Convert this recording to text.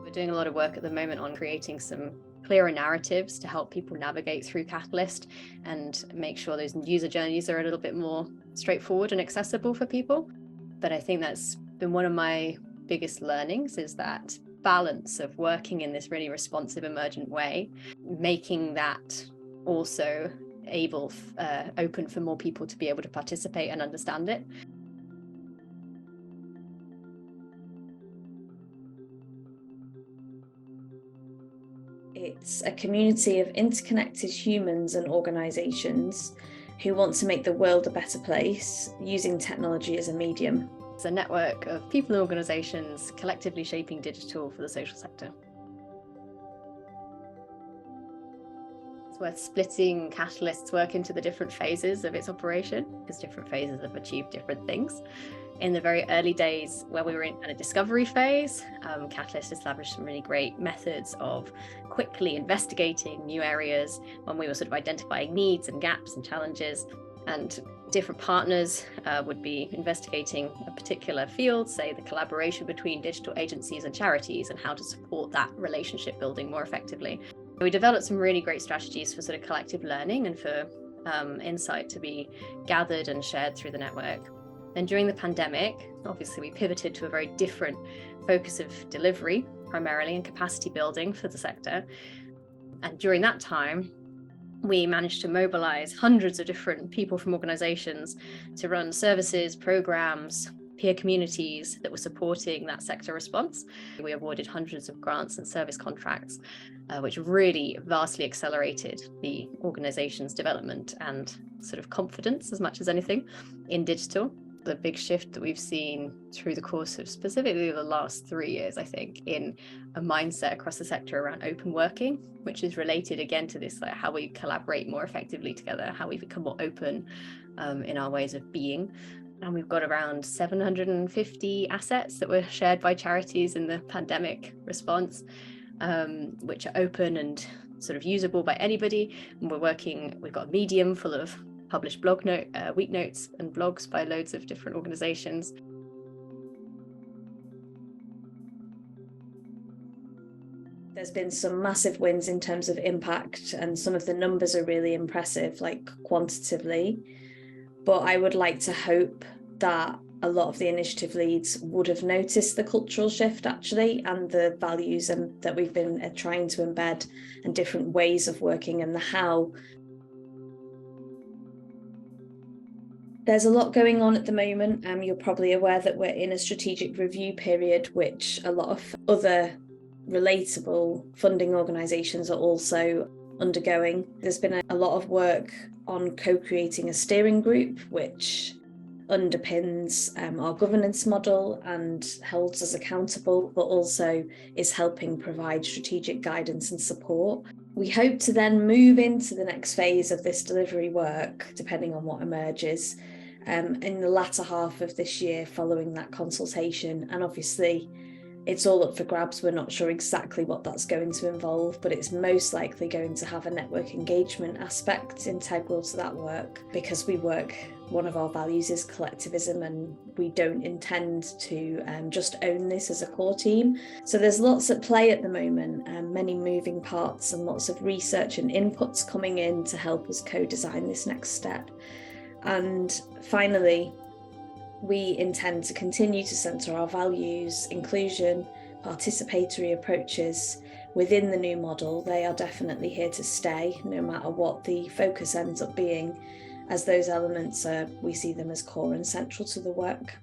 We're doing a lot of work at the moment on creating some clearer narratives to help people navigate through Catalyst and make sure those user journeys are a little bit more straightforward and accessible for people. But I think that's been one of my biggest learnings, is that balance of working in this really responsive, emergent way, making that also open for more people to be able to participate and understand it. It's a community of interconnected humans and organisations who want to make the world a better place using technology as a medium. It's a network of people and organisations collectively shaping digital for the social sector. It's worth splitting Catalyst's work into the different phases of its operation, because different phases have achieved different things. In the very early days, where we were in a discovery phase, Catalyst established some really great methods of quickly investigating new areas when we were sort of identifying needs and gaps and challenges. And different partners would be investigating a particular field, say the collaboration between digital agencies and charities, and how to support that relationship building more effectively. We developed some really great strategies for sort of collective learning and for insight to be gathered and shared through the network. And during the pandemic, obviously we pivoted to a very different focus of delivery, primarily, and capacity building for the sector. And during that time, we managed to mobilize hundreds of different people from organizations to run services, programs, peer communities that were supporting that sector response. We awarded hundreds of grants and service contracts, which really vastly accelerated the organization's development and sort of confidence, as much as anything, in digital. The big shift that we've seen through the course of specifically the last 3 years, I think, in a mindset across the sector around open working, which is related again to this, like how we collaborate more effectively together, how we become more open in our ways of being. And we've got around 750 assets that were shared by charities in the pandemic response, which are open and sort of usable by anybody. And we've got a Medium full of published week notes and blogs by loads of different organizations. There's been some massive wins in terms of impact, and some of the numbers are really impressive, like quantitatively. But I would like to hope that a lot of the initiative leads would have noticed the cultural shift, actually, and the values that we've been trying to embed, and different ways of working, and the how. There's a lot going on at the moment. You're probably aware that we're in a strategic review period, which a lot of other relatable funding organisations are also undergoing. There's been a lot of work on co-creating a steering group, which underpins our governance model and holds us accountable, but also is helping provide strategic guidance and support. We hope to then move into the next phase of this delivery work, depending on what emerges, in the latter half of this year following that consultation. And obviously, it's all up for grabs. We're not sure exactly what that's going to involve, but it's most likely going to have a network engagement aspect integral to that work, because one of our values is collectivism, and we don't intend to just own this as a core team. So there's lots at play at the moment, many moving parts and lots of research and inputs coming in to help us co-design this next step. And finally, we intend to continue to centre our values, inclusion, participatory approaches within the new model. They are definitely here to stay, no matter what the focus ends up being, as those elements we see them as core and central to the work.